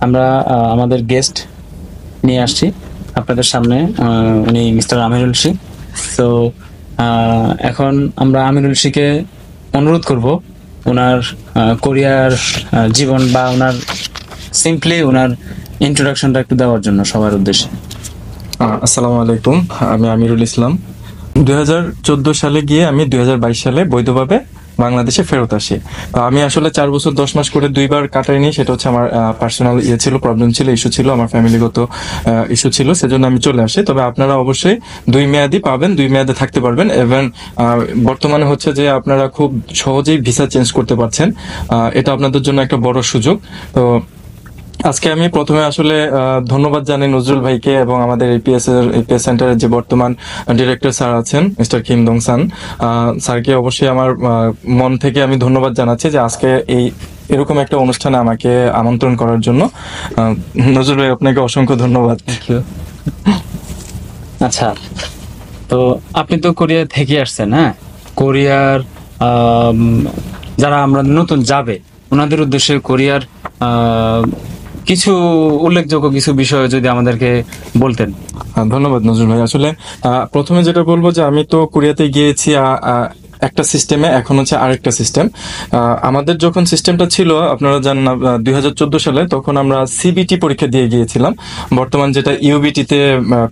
আমরা আমাদের গেস্ট নিয়ে আসছি আপনাদের সামনে, উনি মিস্টার আমিরুল শিখ। তো এখন আমরা আমিরুল শিখকে অনুরোধ করব ওনার কোরিয়ার জীবন বা ওনার সিম্পলি ওনার ইন্ট্রোডাকশনটা একটু দেওয়ার জন্য সবার উদ্দেশ্যে। আসসালামু আলাইকুম, আমি আমিরুল ইসলাম। 2014 সালে গিয়ে আমি 2022 সালে বৈধভাবে বাংলাদেশে ফেরত আসি। আমি আসলে 4 বছর 10 মাস করে দুইবার কাটাইনি। সেটা হচ্ছে আমার পার্সোনাল ছিল, প্রবলেম ছিল, ইস্যু ছিল, আমার ফ্যামিলিগত ইস্যু ছিল, সেজন্য আমি চলে আসি। তবে আপনারা অবশ্যই 2 মেয়াদি পাবেন, 2 মেয়াদে থাকতে পারবেন। এবং বর্তমানে হচ্ছে যে আপনারা খুব সহজেই ভিসা চেঞ্জ করতে পারছেন। এটা আপনাদের জন্য একটা বড় সুযোগ। তো আজকে আমি প্রথমে আসলে ধন্যবাদ জানাই নজরুল ভাইকে এবং আমাদের এপিএস সেন্টারের যে বর্তমান ডিরেক্টর স্যার আছেন মিস্টার কিম দং সান স্যারকে অবশ্যই আমার মন থেকে আমি ধন্যবাদ জানাচ্ছি যে আজকে এরকম একটা অনুষ্ঠানে আমাকে আমন্ত্রণ করার জন্য। নজরুল ভাই, আপনাকে অসংখ্য ধন্যবাদ। আচ্ছা, তো আপনি তো কোরিয়া থেকে আসছেন, হ্যাঁ? কোরিয়ার যারা আমরা নতুন যাবে ওনাদের উদ্দেশ্যে কোরিয়ার কিছু উল্লেখযোগ্য কিছু বিষয় যদি আমাদেরকে বলতেন। ধন্যবাদ নজরুল ভাই। আসলে প্রথমে যেটা বলবো যে আমি তো কোরিয়াতে গিয়েছি একটা সিস্টেমে, এখন হচ্ছে আরেকটা সিস্টেম। আমাদের যখন সিস্টেমটা ছিল আপনারা জানেন 2014 সালে, তখন আমরা সিবিটি পরীক্ষা দিয়ে গিয়েছিলাম, বর্তমান যেটা ইউবিটিতে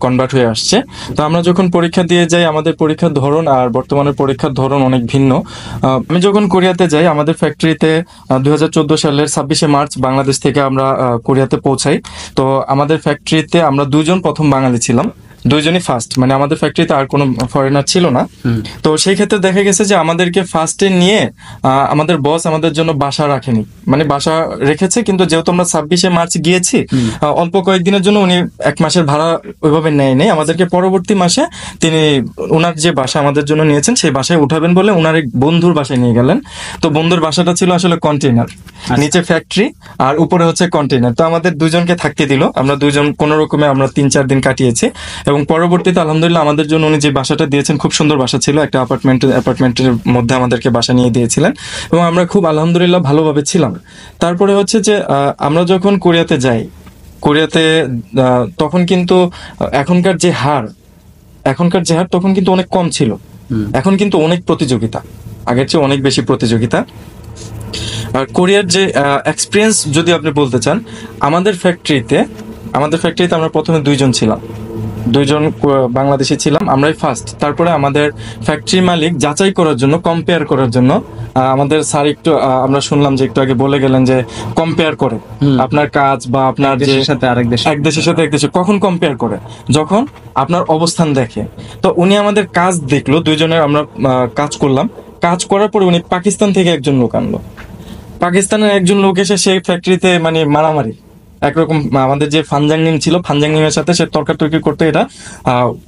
কনভার্ট হয়ে আসছে। তো আমরা যখন পরীক্ষা দিয়ে যাই, আমাদের পরীক্ষার ধরন আর বর্তমানের পরীক্ষার ধরন অনেক ভিন্ন। আমি যখন কোরিয়াতে যাই, আমাদের ফ্যাক্টরিতে 2014 সালের 26শে মার্চ বাংলাদেশ থেকে আমরা কোরিয়াতে পৌঁছাই। তো আমাদের ফ্যাক্টরিতে আমরা 2জন প্রথম বাঙালি ছিলাম, 2জনই ফার্স্ট, মানে আমাদের ফ্যাক্টরিতে আর কোনো ফরেনার ছিল না। তো সেই ক্ষেত্রে দেখা গেছে যে আমাদেরকে ফার্স্টে নিয়ে আমাদের বস আমাদের জন্য বাসা রাখেনি, মানে বাসা রেখেছে, কিন্তু যেহেতু আমরা 26শে মার্চ গিয়েছি, অল্প কয়েকদিনের জন্য উনি 1 মাসের ভাড়া ওইভাবে নেয় আমাদেরকে। পরবর্তী মাসে তিনি ওনার যে বাসা আমাদের জন্য নিয়েছেন সেই বাসায় উঠাবেন বলে ওনার এক বন্ধুর বাসায় নিয়ে গেলেন। তো বন্ধুর বাসাটা ছিল আসলে কন্টেইনার, নিচে ফ্যাক্টরি আর উপরে হচ্ছে কন্টেইনার। তো আমাদের 2জনকে থাকতে দিল, আমরা 2জন কোনো রকমে আমরা 3-4 দিন কাটিয়েছি। এবং পরবর্তীতে আলহামদুলিল্লাহ আমাদের জন্য উনি যে বাসাটা দিয়েছেন খুব সুন্দর বাসা ছিল, একটা অ্যাপার্টমেন্টের মধ্যে আমাদেরকে বাসা নিয়ে দিয়েছিলেন এবং আমরা খুব আলহামদুলিল্লাহ ভালোভাবে ছিলাম। তারপরে হচ্ছে যে আমরা যখন কোরিয়াতে তখন কিন্তু এখনকার যে হার তখন কিন্তু অনেক কম ছিল। এখন কিন্তু অনেক প্রতিযোগিতা, আগের চেয়ে অনেক বেশি প্রতিযোগিতা। আর কোরিয়ার যে এক্সপিরিয়েন্স যদি আপনি বলতে চান, আমাদের ফ্যাক্টরিতে আমরা প্রথমে 2জন ছিলাম, 2জন বাংলাদেশি ছিলাম, আমরাই ফার্স্ট। তারপরে আমাদের ফ্যাক্টরি মালিক যাচাই করার জন্য, কম্পেয়ার করার জন্য আমাদের স্যার একটু আমরা শুনলাম যে একটু আগে বলে গেলেন যে কম্পেয়ার করে আপনার কাজ বা আপনার দেশের সাথে আরেক দেশ, এক দেশের সাথে এক দেশে কখন কম্পেয়ার করে, যখন আপনার অবস্থান দেখে। তো উনি আমাদের কাজ দেখলো, 2জনের আমরা কাজ করলাম। কাজ করার পরে উনি পাকিস্তান থেকে একজন লোক আনলো। পাকিস্তানের একজন লোক এসে সেই ফ্যাক্টরিতে মানে মারামারি, একরকম আমাদের যে ফানজাংনিম ছিল, ফানজাংনিমের সাথে সে তর্কাতর্কি করতে, এটা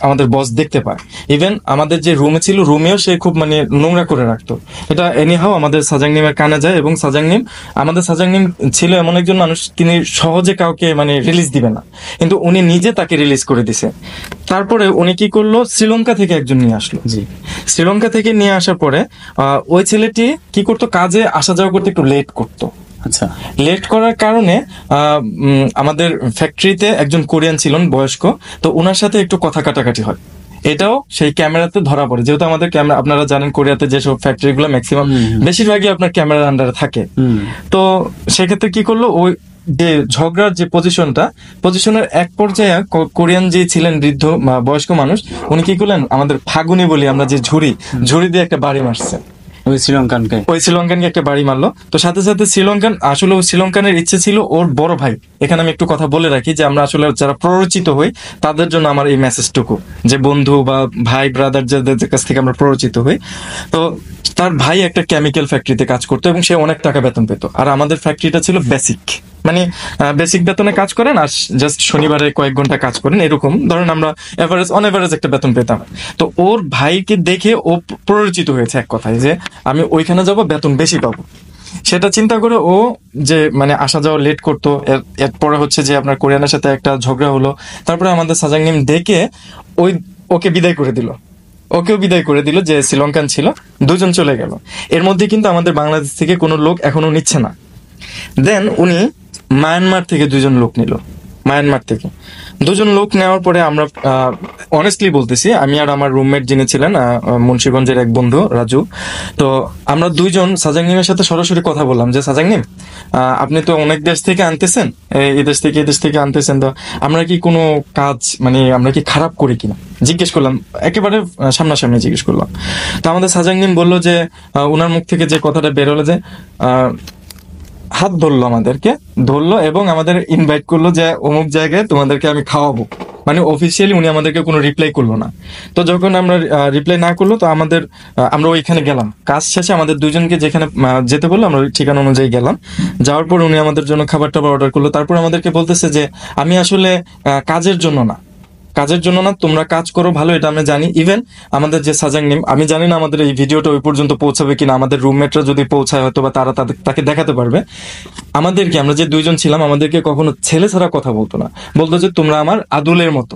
আমাদের বস দেখতে পায়। ইভেন আমাদের যে রুমে ছিল, রুমেও সে খুব মানে নোংরা করে রাখতো। এটা এনিহাও আমাদের সাজাংনিমের কানে যায়। এবং আমাদের সাজাংনিম ছিল এমন একজন মানুষ, তিনি সহজে কাউকে মানে রিলিজ দিবে না, কিন্তু উনি নিজে তাকে রিলিজ করে দিছে। তারপরে উনি কি করলো, শ্রীলঙ্কা থেকে একজন নিয়ে আসলো। শ্রীলঙ্কা থেকে নিয়ে আসার পরে ওই ছেলেটি কি করতো, কাজে আসা যাওয়া করতে একটু লেট করতো। আচ্ছা, লেট করার কারণে আমাদের ফ্যাক্টরিতে একজন কোরিয়ান ছিলেন বয়স্ক, তো ওনার সাথে একটু কথা কাটাকাটি হয়। এটাও সেই ক্যামেরাতে ধরা পড়ে, যেহেতু আমাদের ক্যামেরা, আপনারা জানেন কোরিয়াতে যেসব ফ্যাক্টরি গুলো ম্যাক্সিমাম বেশিরভাগই আপনার ক্যামেরার আন্ডারে থাকে। তো সেক্ষেত্রে কি করলো, ওই যে ঝগড়ার যে পজিশনের এক পর্যায়ে কোরিয়ান যে ছিলেন বৃদ্ধ বয়স্ক মানুষ, উনি কি করলেন, আমাদের ফাগুনি বলি আমরা, যে ঝুড়ি দিয়ে একটা বাড়ি মারছে ওই শ্রীলঙ্কানকে একটা বাড়ি মারলো। তো সাথে সাথে শ্রীলঙ্কানের ইচ্ছে ছিল ওর বড় ভাই, এখানে আমি একটু কথা বলে রাখি যে আমরা আসলে যারা প্ররোচিত হই তাদের জন্য আমার এই মেসেজটুকু, যে বন্ধু বা ভাই ব্রাদার যাদের কাছ থেকে আমরা প্ররোচিত হই। তো তার ভাই একটা কেমিক্যাল ফ্যাক্টরিতে কাজ করতো এবং সে অনেক টাকা বেতন পেত। আর আমাদের ফ্যাক্টরিটা ছিল বেসিক, মানে বেসিক বেতনে কাজ করেন আর জাস্ট শনিবারে কয়েক ঘন্টা কাজ করেন, এরকম ধরেন আমরা অন এভারেজ একটা বেতন পেতাম। তো ওর ভাইকে দেখে ও প্ররোচিত হয়েছে এক কথায় যে আমি ওইখানে যাব, বেতন বেশি পাবো। সেটা চিন্তা করে ও যে মানে আসা যাওয়া লেট করতো। এরপরে হচ্ছে যে আপনার কোরিয়ানের সাথে একটা ঝগড়া হলো। তারপরে আমাদের সাজাংনিম ডেকে ওকেও বিদায় করে দিল, যে শ্রীলঙ্কান ছিল। 2জন চলে গেল। এর মধ্যে কিন্তু আমাদের বাংলাদেশ থেকে কোনো লোক এখনো নিচ্ছে না। দেন উনি মায়ানমার থেকে 2জন লোক নিল। মায়ানমার থেকে 2জন লোক নেওয়ার পরে আমরা অনেস্টলি বলতেছি, আমি আর আমার রুমমেট যিনি ছিলেন মুন্সিগঞ্জের এক বন্ধু রাজু, তো আমরা 2জন সাজাংনিমের সাথে সরাসরি কথা বললাম যে সাজাংনিম, আপনি তো অনেক দেশ থেকে আনতেছেন, এই দেশ থেকে আনতেছেন, তো আমরা কি কোনো কাজ মানে আমরা কি খারাপ করি কিনা জিজ্ঞেস করলাম, একেবারে সামনাসামনি জিজ্ঞেস করলাম। তো আমাদের সাজাংনিম বললো যে ওনার মুখ থেকে যে কথাটা বেরোলো যে হাত ধরলো, আমাদেরকে ধরলো এবং আমাদের ইনভাইট করলো যে অমুক জায়গায় তোমাদেরকে আমি খাওয়াবো, মানে অফিসিয়ালি উনি আমাদেরকে কোনো রিপ্লাই করলো না। তো যখন আমরা রিপ্লাই না করলো, তো আমরা ওইখানে গেলাম, কাজ শেষে আমাদের 2জনকে যেখানে যেতে বললো আমরা ওই ঠিকানা অনুযায়ী গেলাম। যাওয়ার পর উনি আমাদের জন্য খাবার টাবার অর্ডার করলো। তারপর আমাদেরকে বলতেছে যে আমি আসলে কাজের জন্য না, তোমরা কাজ করো ভালো, এটা আমরা জানি। ইভেন আমাদের যে সাজাংনিম, আমি জানি না আমাদের এই ভিডিওটা ওই পর্যন্ত পৌঁছাবে কিনা, আমাদের রুমমেটরা যদি পৌঁছায় হয়তো বা তারা তাকে দেখাতে পারবে। আমাদেরকে, আমরা যে 2জন ছিলাম, আমাদেরকে কখনো ছেলে ছাড়া কথা বলতো না, বলতো যে তোমরা আমার আদুলের মতো,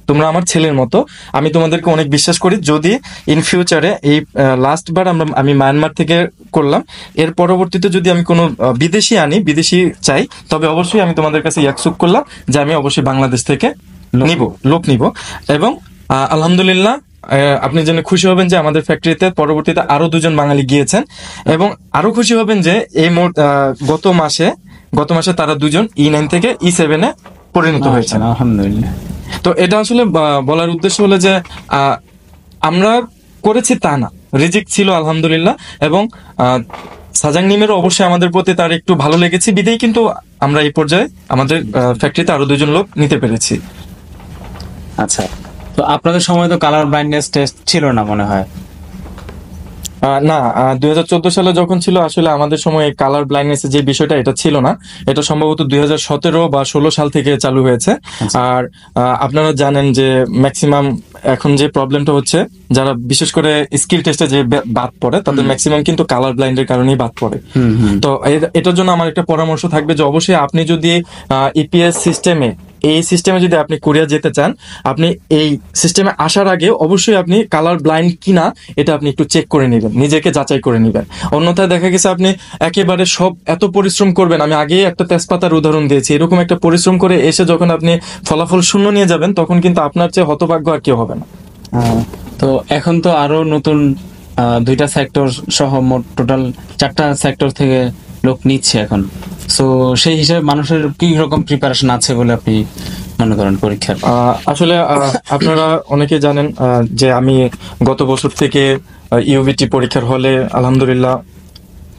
তোমরা আমার ছেলের মতো, আমি তোমাদেরকে অনেক বিশ্বাস করি। যদি ইন ফিউচারে এই লাস্ট বার আমি মায়ানমার থেকে করলাম, এর পরবর্তীতে যদি আমি কোনো বিদেশি চাই, তবে অবশ্যই আমি তোমাদের কাছে ইয়াকসুক করলাম যে আমি অবশ্যই বাংলাদেশ থেকে লোক নিব। এবং আলহামদুলিল্লাহ আপনি জেনে খুশি হবেন যে আমাদের ফ্যাক্টরিতে পরবর্তীতে আরো 2জন বাঙালি গিয়েছেন, এবং আরো খুশি হবেন যে এই গত মাসে তারা 2জন E9 থেকে E7 পরিণত হয়েছে, আলহামদুলিল্লাহ। তো এটা আসলে বলার উদ্দেশ্য হলো যে আমরা করেছি তা না, রিজিক ছিল আলহামদুলিল্লাহ, এবং সাজাংনিমেরও অবশ্যই আমাদের প্রতি তার একটু ভালো লেগেছে, বিদেই কিন্তু আমরা এই পর্যায়ে আমাদের ফ্যাক্টরিতে আরো 2জন লোক নিতে পেরেছি। আচ্ছা, তো আপনাদের সময় তো কালার ব্লাইন্ডনেস টেস্ট ছিল না মনে হয়? না, 2014 সালে যখন ছিল আসলে আমাদের সময় কালার ব্লাইন্ডনেস যে বিষয়টা, এটা ছিল না। এটা সম্ভবত 2017 বা 16 সাল থেকে চালু হয়েছে। আর আপনারা জানেন যে ম্যাক্সিমাম এখন যে প্রবলেমটা হচ্ছে, যারা বিশেষ করে স্কিল টেস্টে যে বাদ পড়ে, তাদের ম্যাক্সিমাম কিন্তু কালার ব্লাইন্ডের কারণেই বাদ পড়ে। তো এটার জন্য আমার একটা পরামর্শ থাকবে যে অবশ্যই আপনি যদি ইপিএস সিস্টেমে যদি আপনি কোরিয়া যেতে চান, আপনি এই সিস্টেমে আসার আগে অবশ্যই আপনি কালার ব্লাইন্ড কিনা এটা আপনি একটু চেক করে নেবেন, নিজেকে যাচাই করে নেবেন। অন্যথায় দেখা গেছে আপনি একেবারে এত পরিশ্রম করবেন, আমি আগেই একটা তেজপাতার উদাহরণ দিয়েছি, এরকম একটা পরিশ্রম করে এসে যখন আপনি ফলাফল শূন্য নিয়ে যাবেন, তখন কিন্তু আপনার চেয়ে হতভাগ্য আর কেউ হবে না। তো এখন তো আরো নতুন 2টা সেক্টর সহ মোট টোটাল 4টা সেক্টর থেকে লোক নিচ্ছে এখন। সো সেই হিসাবে মানুষের কি রকম প্রিপারেশন আছে বলে আপনি মনে করেন পরীক্ষার? আসলে আপনারা অনেকে জানেন যে আমি গত বছর থেকে ইউবিটি পরীক্ষার হলে আলহামদুলিল্লাহ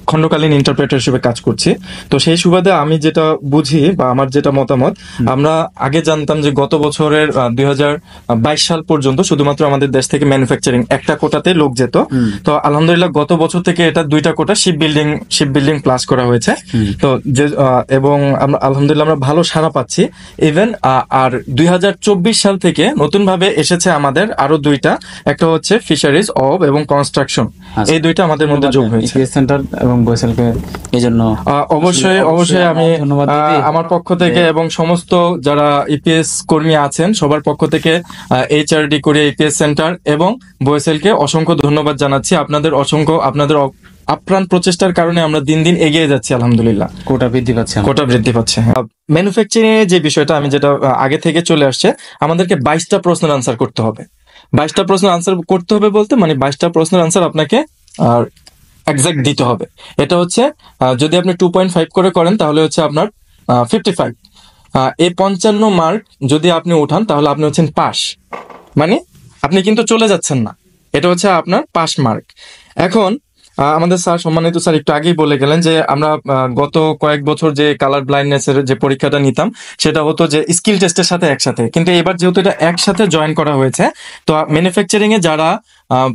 খণ্ডকালীন ইন্টারপ্রেটার হিসেবে কাজ করছি। তো সেই সুবাদে আমি যেটা বুঝি বা আমার যেটা মতামত, আমরা আগে জানতাম যে গত বছরের 2022 সাল পর্যন্ত শুধুমাত্র আমাদের দেশ থেকে ম্যানুফ্যাকচারিং একটা কোটাতে লোক যেত। তো আলহামদুলিল্লাহ গত বছর থেকে এটা 2টা কোটা শিপ বিল্ডিং প্লাস করা হয়েছে। তো এবং আমরা আলহামদুলিল্লাহ আমরা ভালো সাড়া পাচ্ছি। ইভেন আর 2024 সাল থেকে নতুন ভাবে এসেছে আমাদের আরো 2টা, একটা হচ্ছে ফিশারিজ এবং কনস্ট্রাকশন, এই 2টা আমাদের মধ্যে যোগ হয়েছে। বয়সেলকে এই জন্য অবশ্যই আমি আমার পক্ষ থেকে এবং সমস্ত যারা ইপিএস কর্মী আছেন সবার পক্ষ থেকে এইচআরডি কোরিয়া ইপিএস সেন্টার এবং বয়সেলকে অসংখ্য ধন্যবাদ জানাচ্ছি। আপনাদের আপ্রাণ প্রচেষ্টার কারণে আমরা দিন দিন এগিয়ে যাচ্ছি আলহামদুলিল্লাহ, কোটা বৃদ্ধি পাচ্ছে। ম্যানুফ্যাকচারিং এর যে বিষয়টা আমি যেটা আগে থেকে চলে আসছে, আমাদেরকে 22টা প্রশ্নের আনসার করতে হবে। 22টা প্রশ্নের আনসার করতে হবে বলতে মানে 22টা প্রশ্নের আনসার আপনাকে এক্সাক্ট দিতে হবে। এটা হচ্ছে যদি আপনি 2.5 করে করেন তাহলে হচ্ছে আপনার 55। এই 55 মার্ক যদি আপনি উঠান তাহলে আপনি হচ্ছেন পাস, মানে আপনি কিন্তু চলে যাচ্ছেন না, এটা হচ্ছে আপনার পাস মার্ক। এখন আমাদের সম্মানিত স্যার একটু আগেই বলে গেলেন যে আমরা গত কয়েক বছর যে কালার ব্লাইন্ডনেস এর যে পরীক্ষাটা নিতাম সেটা হতো যে স্কিল টেস্টের সাথে একসাথে, কিন্তু এবার যেহেতু এটা একসাথে জয়েন করা হয়েছে, তো ম্যানুফ্যাকচারিং এ যারা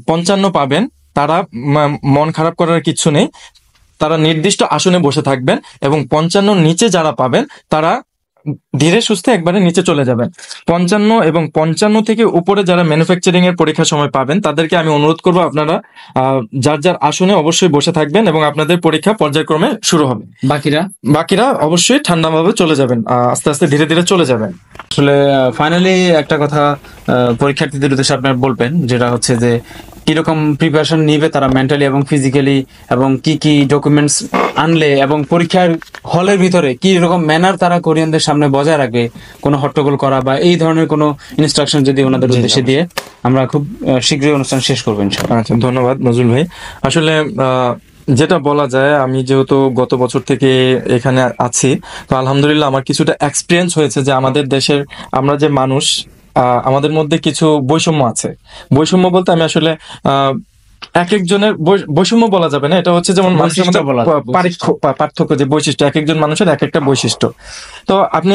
55 পাবেন তারা মন খারাপ করার কিছু নেই, তারা নির্দিষ্ট আসনে বসে থাকবেন, এবং 55 নিচে যারা পাবেন তারা ধীরে সুস্থে একবারে নিচে চলে যাবেন। 55 এবং 55 থেকে উপরে যারা ম্যানুফ্যাকচারিং এর পরীক্ষার সময় পাবেন তাদেরকে আমি অনুরোধ করবো আপনারা যার যার আসনে অবশ্যই বসে থাকবেন এবং আপনাদের পরীক্ষা পর্যায়ক্রমে শুরু হবে। বাকিরা অবশ্যই ঠান্ডাভাবে চলে যাবেন, আস্তে আস্তে ধীরে ধীরে চলে যাবেন। আসলে ফাইনালি একটা কথা পরীক্ষার্থীদের উদ্দেশ্যে আপনারা বলবেন, যেটা হচ্ছে যে কিরকম প্রিপারেশন নিবে তারা মেন্টালি এবং ফিজিক্যালি, এবং কি কি ডকুমেন্টস আনলে এবং পরীক্ষার হলের ভিতরে কি রকম ম্যানার তারা কোরিয়ানদের সামনে বজায় রাখবে, কোনো হট্টগোল করা বা এই ধরনের কোনো ইনস্ট্রাকশন যদি ওনাদের উদ্দেশ্যে দিয়ে আমরা খুব শীঘ্রই অনুষ্ঠান শেষ করবো ইনশাআল্লাহ। আচ্ছা, ধন্যবাদ নজরুল ভাই। আসলে যেটা বলা যায়, আমি যেহেতু গত বছর থেকে এখানে আছি, তো আলহামদুলিল্লাহ আমার কিছুটা এক্সপিরিয়েন্স হয়েছে যে আমাদের দেশের আমরা যে মানুষ, আমাদের মধ্যে কিছু বৈষম্য আছে। বৈষম্য বলতে আমি আসলে এক একজনের বৈষম্য বলা যাবে না, এটা হচ্ছে যেমন মানুষের মধ্যে পার্থক্য, যে বৈশিষ্ট্য, এক একজন মানুষের এক একটা বৈশিষ্ট্য। তো আপনি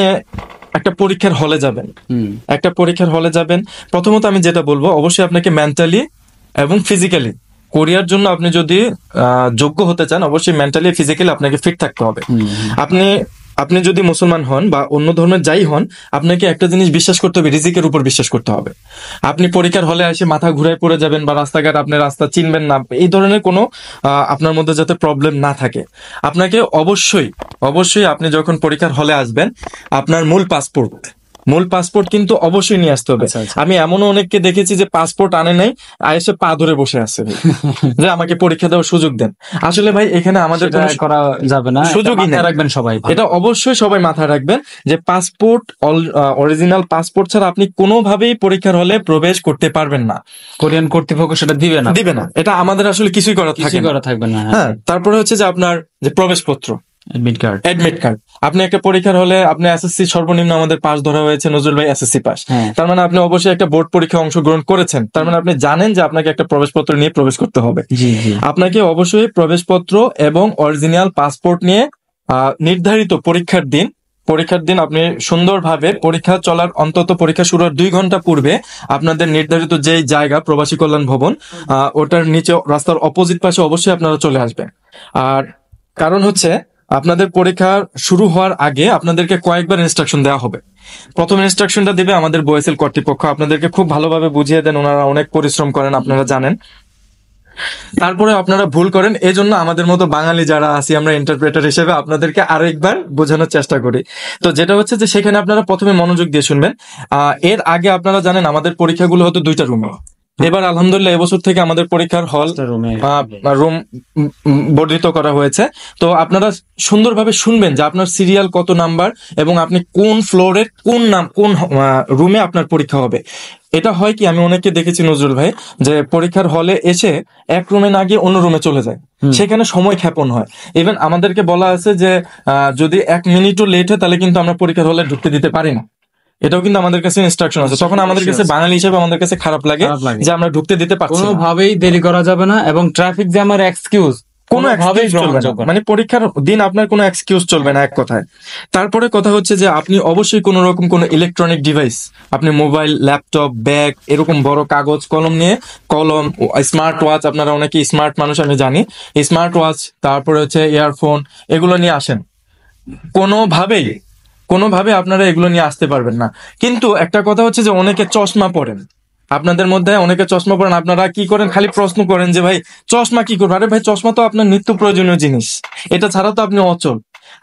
একটা পরীক্ষার হলে যাবেন, প্রথমত আমি যেটা বলবো, অবশ্যই আপনাকে মেন্টালি এবং ফিজিক্যালি, কোরিয়ার জন্য আপনি যদি যোগ্য হতে চান, অবশ্যই মেন্টালি ফিজিক্যালি আপনাকে ফিট থাকতে হবে। আপনি যদি মুসলমান হন বা অন্য ধর্মের যাই হন, আপনাকে একটা জিনিস বিশ্বাস করতে হবে, রিজিকের উপর বিশ্বাস করতে হবে। আপনি পরীক্ষার হলে এসে মাথা ঘুরায় পড়ে যাবেন বা রাস্তাঘাট আপনি রাস্তা চিনবেন না, এই ধরনের কোনো আপনার মধ্যে যাতে প্রবলেম না থাকে। আপনাকে অবশ্যই আপনি যখন পরীক্ষার হলে আসবেন, আপনার মূল পাসপোর্ট কিন্তু অবশ্যই নিয়ে আসতে হবে। আমি এমনও অনেককে দেখেছি যে পাসপোর্ট আনে নাই, এসে পা ধরে বসে আছে যে আমাকে পরীক্ষা দেওয়ার সুযোগ দেন। আসলে ভাই এখানে আমাদের কোনো করা যাবে না, সুযোগই নেই। রাখবেন সবাই, এটা অবশ্যই সবাই মাথায় রাখবেন যে পাসপোর্ট, অরিজিনাল পাসপোর্ট ছাড়া আপনি কোনোভাবেই পরীক্ষার হলে প্রবেশ করতে পারবেন না। কোরিয়ান কর্তৃপক্ষ সেটা দিবে না। এটা আমাদের আসলে কিছুই করা থাকবে না। হ্যাঁ, তারপরে হচ্ছে যে আপনার যে প্রবেশপত্র, অ্যাডমিট কার্ড। আপনি একটা পরীক্ষার হলে, আপনি এসএসসি সর্বনিম্ন আমাদের পাস ধরা হয়েছে, নজরুল ভাই এসএসসি পাস, তার মানে আপনি অবশ্যই একটা বোর্ড পরীক্ষায় অংশগ্রহণ করেছেন, তার মানে আপনি জানেন যে আপনাকে একটা প্রবেশপত্র নিয়ে প্রবেশ করতে হবে। আপনাকে অবশ্যই প্রবেশপত্র এবং অরিজিনাল পাসপোর্ট নিয়ে নির্ধারিত পরীক্ষার দিন আপনি সুন্দরভাবে, পরীক্ষা চলার অন্তত পরীক্ষা শুরুর 2 ঘন্টা পূর্বে আপনাদের নির্ধারিত যে জায়গা প্রবাসী কল্যাণ ভবন, ওটার নিচে রাস্তার অপোজিট পাশে অবশ্যই আপনারা চলে আসবেন। আর কারণ হচ্ছে আপনাদের পরীক্ষা শুরু হওয়ার আগে আপনাদেরকে কয়েকবার ইনস্ট্রাকশন দেওয়া হবে। প্রথম ইনস্ট্রাকশনটা দিবে আমাদের বোয়েসেল কর্তৃপক্ষ, আপনাদেরকে খুব ভালোভাবে বুঝিয়ে দেন, ওনারা অনেক পরিশ্রম করেন, আপনারা জানেন। তারপরে আপনারা ভুল করেন, এই জন্য আমাদের মতো বাঙালি যারা আছি, আমরা ইন্টারপ্রেটার হিসেবে আপনাদেরকে আরো একবার বোঝানোর চেষ্টা করি। তো যেটা হচ্ছে যে সেখানে আপনারা প্রথমে মনোযোগ দিয়ে শুনবেন। এর আগে আপনারা জানেন আমাদের পরীক্ষাগুলো হতো 2টা রুমে। এবার আলহামদুলিল্লাহ এবছর থেকে আমাদের পরীক্ষার হল রুম বর্ধিত করা হয়েছে। তো আপনারা সুন্দরভাবে শুনবেন যে আপনার সিরিয়াল কত নাম্বার এবং আপনি কোন ফ্লোরের কোন রুমে আপনার পরীক্ষা হবে। এটা হয় কি, আমি অনেককে দেখেছি নজরুল ভাই, যে পরীক্ষার হলে এসে এক রুমে না গিয়ে অন্য রুমে চলে যায়, সেখানে সময় ক্ষেপণ হয়। ইভেন আমাদেরকে বলা আছে যে যদি 1 মিনিটও লেট হয় তাহলে কিন্তু আমরা পরীক্ষার হলে ঢুকতে দিতে পারি না। এটাও কিন্তু আমাদের কাছে ইনস্ট্রাকশন আছে। তখন আমাদের কাছে বাঙালি হিসেবে আমাদের কাছে খারাপ লাগে যে আমরা ঢুকতে দিতে পারছি না। কোনোভাবেই দেরি করা যাবে না, এবং ট্রাফিক জ্যামের এক্সকিউজ কোনোভাবেই চলবে না, মানে পরীক্ষার দিন আপনার কোনো এক্সকিউজ চলবে না, এক কথায়। তারপরে কথা হচ্ছে যে আপনি অবশ্যই কোনো রকম কোনো ইলেকট্রনিক ডিভাইস, আপনি মোবাইল, ল্যাপটপ, ব্যাগ, এরকম বড় কাগজ কলম নিয়ে, স্মার্ট ওয়াচ, আপনারা অনেকে স্মার্ট মানুষ আমি জানি, স্মার্ট ওয়াচ, তারপরে হচ্ছে ইয়ারফোন, এগুলো নিয়ে আসেন। কোনোভাবে আপনারা এগুলো নিয়ে আসতে পারবেন না। কিন্তু একটা কথা হচ্ছে যে অনেকে চশমা পরেন, আপনাদের মধ্যে অনেকে চশমা পরেন, আপনারা কি করেন, খালি প্রশ্ন করেন যে ভাই চশমা কি করবো। আরে ভাই, চশমা তো আপনার নিত্য প্রয়োজনীয় জিনিস, এটা ছাড়া তো আপনি অচল,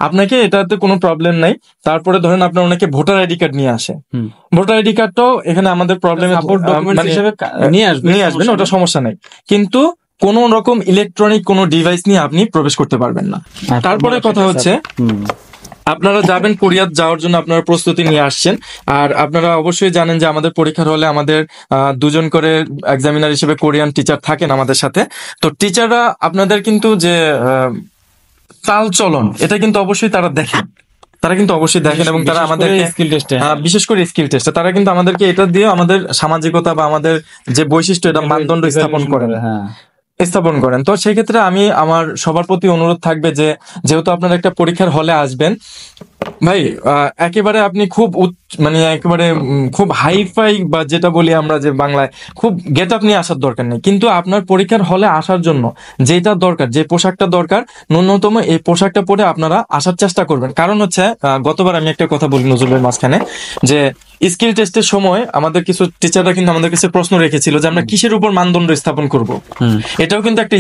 আপনাকে এটাতে কোনো প্রবলেম নাই। তারপরে ধরেন আপনার অনেকে ভোটার আইডি কার্ড নিয়ে আসে, ভোটার আইডি কার্ডটাও এখানে আমাদের প্রবলেম নিয়ে আসবেন, ওটা সমস্যা নেই। কিন্তু কোন রকম ইলেকট্রনিক কোনো ডিভাইস নিয়ে আপনি প্রবেশ করতে পারবেন না। তারপরে কথা হচ্ছে আপনারা যাবেন কোরিয়া যাওয়ার জন্য, আপনারা প্রস্তুতি নিয়ে আসছেন। আর আপনারা অবশ্যই জানেন যে আমাদের পরীক্ষার হলে আমাদের 2জন করে এক্সামিনার হিসেবে কোরিয়ান টিচার থাকেন আমাদের সাথে। তো টিচাররা আপনাদের কিন্তু যে চাল চলন, এটা কিন্তু অবশ্যই তারা দেখেন, এবং তারা আমাদেরকে বিশেষ করে স্কিল টেস্টে তারা কিন্তু আমাদেরকে এটা দিয়ে আমাদের সামাজিকতা বা আমাদের যে বৈশিষ্ট্য, এটা মানদণ্ড স্থাপন করেন। তো সেই ক্ষেত্রে আমি আমার সবার প্রতি অনুরোধ থাকবে যে যেহেতু আপনারা একটা পরীক্ষার হলে আসবেন, ভাই একেবারে আপনি খুব হাইফাই বা যেটা বলি আমরা যে বাংলায় খুব গেট আপ নিয়ে আসার দরকার নেই। কিন্তু আপনার পরীক্ষার হলে আসার জন্য যেটা দরকার, যে পোশাকটা দরকার, ন্যূনতম এই পোশাকটা পরে আপনারা আসার চেষ্টা করবেন। কারণ হচ্ছে গতবার আমি একটা কথা বলি নজরুলের মাঝখানে, যে স্কিল টেস্টের সময় আমাদের কিছু টিচাররা কিন্তু আমাদের কাছে প্রশ্ন রেখেছিল যে আমরা কিসের উপর মানদণ্ড স্থাপন করব। এটাও কিন্তু একটা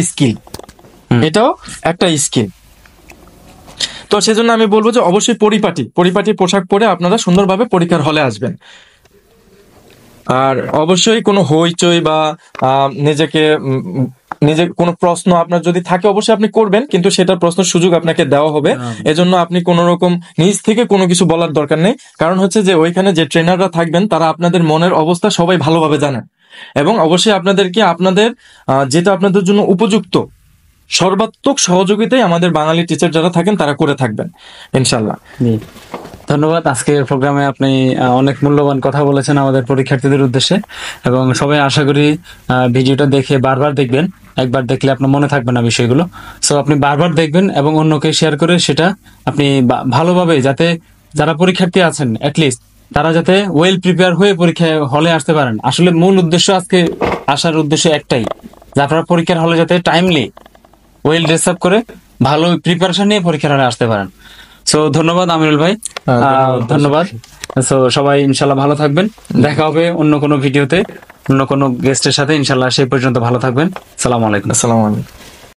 স্কিল। তো সেজন্য আমি বলবো যে অবশ্যই পরিপাটি পোশাক পরে আপনারা সুন্দরভাবে পরীক্ষার হলে আসবেন। আর অবশ্যই কোনো হইচই বা নিজেকে নিজে কোনো প্রশ্ন আপনার যদি থাকে অবশ্যই আপনি করবেন, কিন্তু সেটার প্রশ্নের সুযোগ আপনাকে দেওয়া হবে। এজন্য আপনি কোনো রকম নিজ থেকে কোনো কিছু বলার দরকার নেই, কারণ হচ্ছে যে ওইখানে যে ট্রেনাররা থাকবেন তারা আপনাদের মনের অবস্থা সবাই ভালোভাবে জানেন, এবং অবশ্যই আপনাদেরকে আপনাদের যেটা আপনাদের জন্য উপযুক্ত সর্বাত্মক সহযোগিতাই আমাদের বাঙালি টিচার যারা থাকেন তারা করে থাকবেন ইনশাল্লাহ। জি, ধন্যবাদ। আজকের প্রোগ্রামে আপনি অনেক মূল্যবান কথা বলেছেন আমাদের পরীক্ষার্থীদের উদ্দেশ্যে, এবং সবাই আশা করি ভিডিওটা দেখে বারবার দেখবেন। একবার দেখলে আপনার মনে থাকবে না বিষয়গুলো, সো আপনি বারবার দেখবেন এবং অন্যকে শেয়ার করে সেটা আপনি ভালোভাবে, যাতে যারা পরীক্ষার্থী আছেন অ্যাটলিস্ট তারা যাতে ওয়েল প্রিপেয়ার হয়ে পরীক্ষা হলে আসতে পারেন। আসলে মূল উদ্দেশ্য আজকে আসার উদ্দেশ্য একটাই, যে আপনারা পরীক্ষার হলে যাতে টাইমলি ওয়েল ড্রেস আপ করে ভালো প্রিপারেশন নিয়ে পরীক্ষার হলে আসতে পারেন। সো ধন্যবাদ আমিরুল ভাই, ধন্যবাদ। সো সবাই ইনশাল্লাহ ভালো থাকবেন, দেখা হবে অন্য কোনো ভিডিওতে অন্য কোনো গেস্টের সাথে ইনশাল্লাহ। সেই পর্যন্ত ভালো থাকবেন। সালাম আলাইকুম। আসসালামু আলাইকুম।